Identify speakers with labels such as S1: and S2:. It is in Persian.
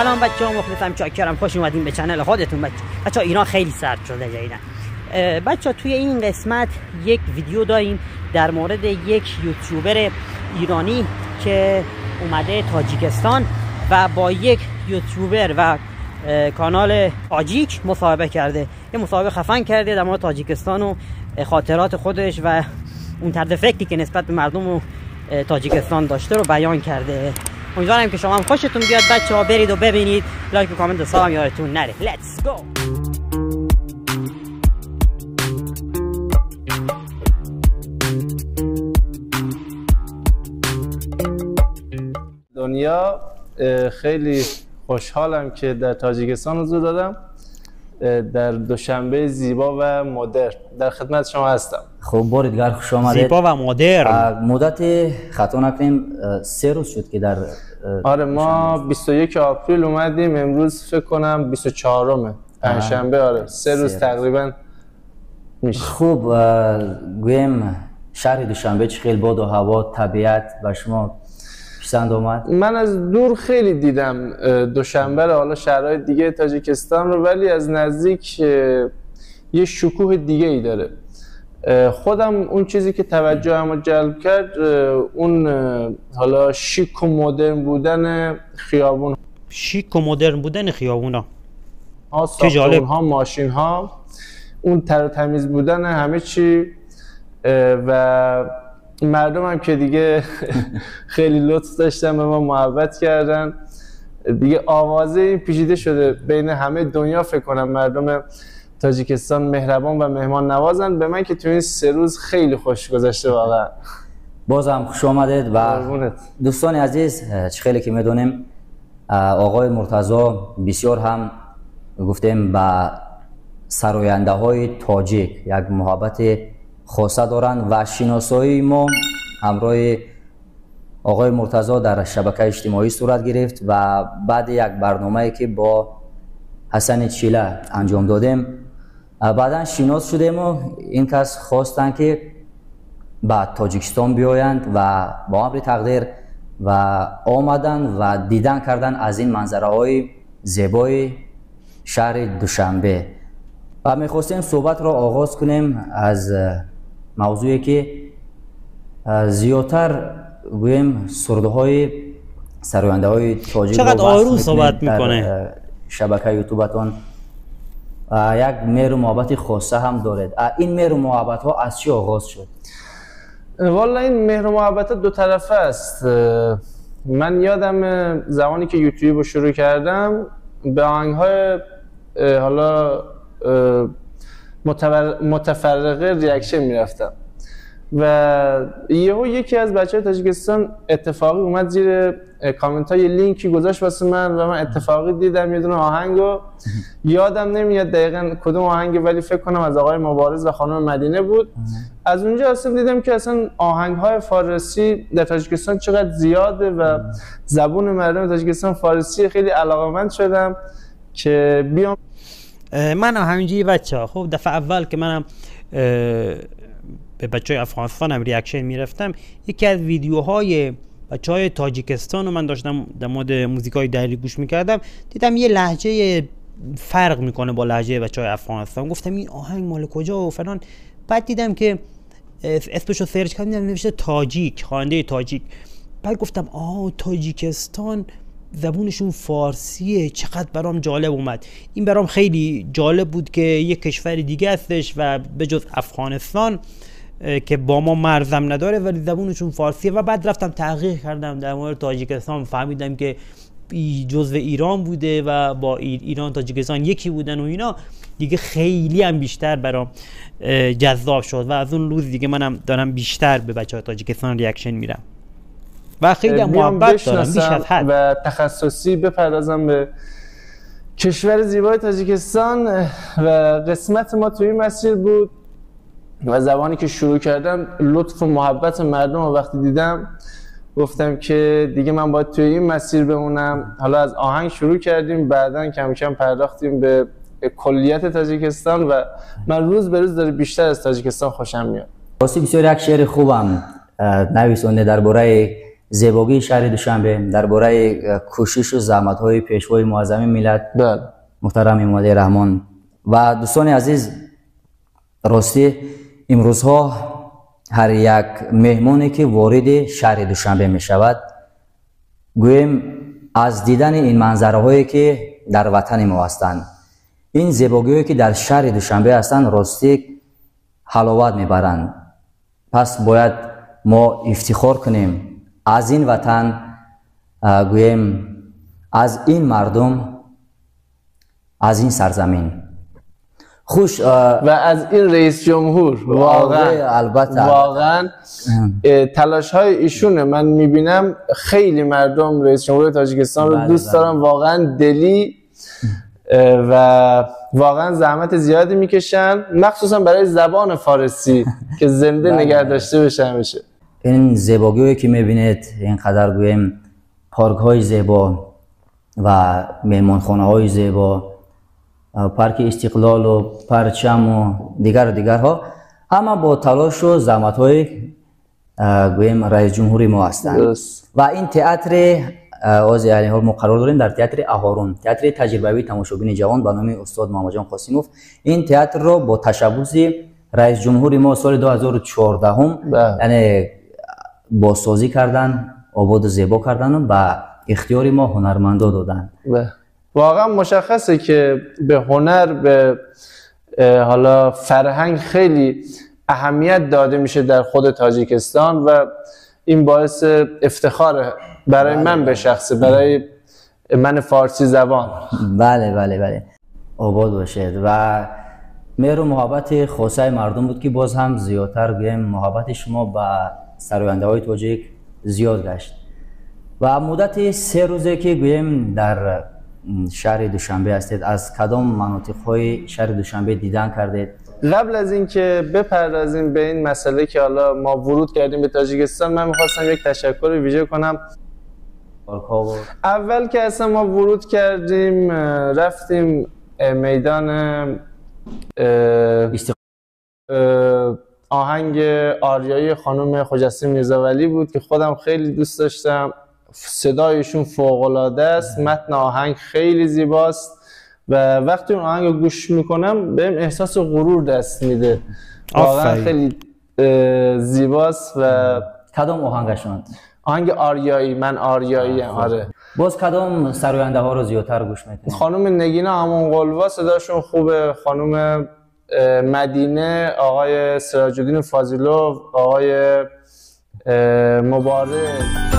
S1: سلام بچه‌ها، مخلصم، چاکرم، خوش اومدین به چنل خودتون. بچه‌ها ایران خیلی سرد شده جدیدن. بچه‌ها توی این قسمت یک ویدیو داریم در مورد یک یوتیوبر ایرانی که اومده تاجیکستان و با یک یوتیوبر و کانال تاجیک مصاحبه کرده. یه مصاحبه خفن کرده در مورد تاجیکستان و خاطرات خودش و اون طرز فکری که نسبت به مردم تاجیکستان داشته رو بیان کرده. امیدوارم که شما هم خوشتون بیاد بچه‌ها، برید و ببینید. لایک و کامنت و سلام یادتون نره. Let's go.
S2: دنیا خیلی خوشحالم که در تاجیکستان حضور دارم، در دوشنبه زیبا و مدرن در خدمت شما هستم.
S3: خب بار دیگر خوش آمدید.
S1: زیبا و مدرن.
S3: مدت خطا نکنیم 3 روز شد که در
S2: آره ما 21 آپریل اومدیم، امروز فکر کنم 24مه پنجشنبه. آره 3 روز تقریبا میشه.
S3: خوب گویم شهر دوشنبه چه خیلی باد و هوا طبیعت به شما پسند اومد؟
S2: من از دور خیلی دیدم دوشنبه رو، حالا شهرهای دیگه تاجیکستان رو، ولی از نزدیک یه شکوه دیگه ای داره. خودم اون چیزی که توجهمو جلب کرد اون حالا شیک و مدرن بودن خیابون.
S1: شیک و مدرن بودن خیابونا،
S2: ساختمون ها، ماشین ها، اون تر و تمیز بودن همه چی و مردم هم که دیگه خیلی لطف داشتن، به ما محبت کردن دیگه. آوازه این پیچیده شده بین همه دنیا، فکر کنم مردم تاجیکستان مهربان و مهمان نوازن. به من که تو این 3 روز خیلی خوش گذشته واقعا.
S3: بازم خوش آمدید و دوستان عزیز، چه خیلی که میدونیم آقای مرتضی بسیار هم گفتیم با سراینده های تاجیک یک محبت خاصه دارند و شناسایی ما همراه آقای مرتضی در شبکه اجتماعی صورت گرفت و بعد یک برنامه‌ای که با حسن چیله انجام دادیم بعدا شناس شدیم و این کس خواستن که به تاجیکستان بیایند و با امر تقدیر و آمدن و دیدن کردن از این منظره های زیبای شهر دوشنبه. و میخواستیم صحبت را آغاز کنیم از موضوعی که زیادتر گویم سرده های سراینده های تاجیک
S1: چقدر آروم صحبت میکنه
S3: شبکه یوتیوبتون یک مهر و محبت خاصه هم دارد. این مهر و محبت ها از چی آغاز شد؟
S2: والا این مهر و محبت دو طرفه است. من یادم زمانی که یوتیوب رو شروع کردم به آهنگ های حالا متفرقه ریاکشن میرفتم و یکی از بچه‌های تاجیکستان اتفاقی اومد زیر کامنت ها یه لینکی گذاشت واسه من و من اتفاقی دیدم یه دونه آهنگو، یادم نمیاد دقیقاً کدوم آهنگ، ولی فکر کنم از آقای مبارز و خانم مدینه بود. از اونجا اصلا دیدم که اصلا آهنگ های فارسی در تاجیکستان چقدر زیاده و زبون مردم تاجیکستان فارسی. خیلی علاقه‌مند شدم که بیام.
S1: من همینجوری بچه‌ها، خب دفعه اول که منم به بچه‌های افغانستان هم ریاکشن میرفتم، یکی از ویدیوهای بچه‌های تاجیکستان رو من داشتم در مورد موزیکای دری گوش میکردم، دیدم یه لهجه فرق میکنه با لهجه بچه‌های افغانستان. گفتم این آهنگ مال کجا و فلان. بعد دیدم که اسمشو سرچ کردم، نوشته تاجیک، خواننده تاجیک. بعد گفتم تاجیکستان زبونشون فارسیه، چقدر برام جالب اومد. این برام خیلی جالب بود که یک کشور دیگه هستش و به جز افغانستان که با ما مرزم نداره ولی زبونشون فارسیه. و بعد رفتم تحقیق کردم در مورد تاجیکستان، فهمیدم که جزو ایران بوده و با ایران تاجیکستان یکی بودن و اینا دیگه. خیلی هم بیشتر برام جذاب شد و از اون روز دیگه منم دارم بیشتر به بچه‌های تاجیکستان ریاکشن میرم و خیلی محبت دارم بیش از حد
S2: و تخصصی بپردازم به کشور زیبای تاجیکستان. و قسمت ما توی این مسیر بود و زمانی که شروع کردم لطف و محبت مردم و وقتی دیدم گفتم که دیگه من باید توی این مسیر بمونم. حالا از آهنگ شروع کردیم، بعداً کم کم پرداختیم به کلیت تاجیکستان و من روز به روز داره بیشتر از تاجیکستان خوشم میاد.
S3: واسه بسیار یک شعر خوبم نویسنده درباره زیبایی شهر دوشنبه، درباره کوشش و زحمت‌های پیشوای معظم ملت محترم امام رحمان و دوستان عزیز. راستی امروزها هر یک مهمانی که وارد شهر دوشنبه می شود گویم از دیدن این منظره هایی که در وطن ما هستند، این زیبایی که در شهر دوشنبه هستند راستی حلاوت میبرند. پس باید ما افتخار کنیم از این وطن، گویم از این مردم، از این سرزمین خوش
S2: و از این رئیس جمهور. واقعا تلاش های ایشونه. من میبینم خیلی مردم رئیس جمهور تاجیکستان رو دوست دارن، واقعا دلی و واقعا زحمت زیادی میکشن، مخصوصا برای زبان فارسی که زنده نگه داشته بشه همیشه.
S3: این زیبایی که میبینید اینقدر گویم پارک های زیبا و مهمانخانه های زیبا، پارک استقلال و پرچم و دیگرها، اما با تلاش و زحمت های گویم رئیس جمهوری ما هستند. و این تئاتر آزی علی ما قرار داریم در تئاتر اهارون، تئاتر تجربوی تماشابین جوان به نام استاد محمد جان قاسموف. این تئاتر رو با تشبث رئیس جمهوری ما سال 2014 یعنی بازسازی کردن، آباد و زیبا کردن و به اختیار ما هنرمندا دادن.
S2: واقعا مشخصه که به هنر، به حالا فرهنگ خیلی اهمیت داده میشه در خود تاجیکستان و این باعث افتخاره برای من به شخصه، برای من فارسی زبان.
S3: بله آباد باشید. و مهر و محبت خاصه مردم بود که باز هم زیادتر گویم محبت شما به سراینده های تاجیک زیاد گشت. و مدت 3 روزه که گویم در شهر دوشنبه هستید، از کدام مناطق های شهر دوشنبه دیدن کردید؟
S2: قبل از اینکه بپردازیم به این مسئله که حالا ما ورود کردیم به تاجیکستان، من میخواستم یک تشکر ویژه کنم. اول که اصلا ما ورود کردیم رفتیم میدان آهنگ آریایی خانم خجسته میرزاولی بود که خودم خیلی دوست داشتم. صدایشون فوق‌العاده است، متن آهنگ خیلی زیباست و وقتی اون آهنگ رو گوش میکنم بهم احساس غرور دست میده. واقعا خیلی زیباست. و
S3: کدام آهنگشون؟
S2: آهنگ آریایی، من آریایی ام. آره.
S3: باز کدام سراینده ها رو زیادتر گوش میکنید؟
S2: خانم نگینا همونقلوا صداشون خوبه، خانم مدینه، آقای سراج الدین فاضلو، آقای مبارک.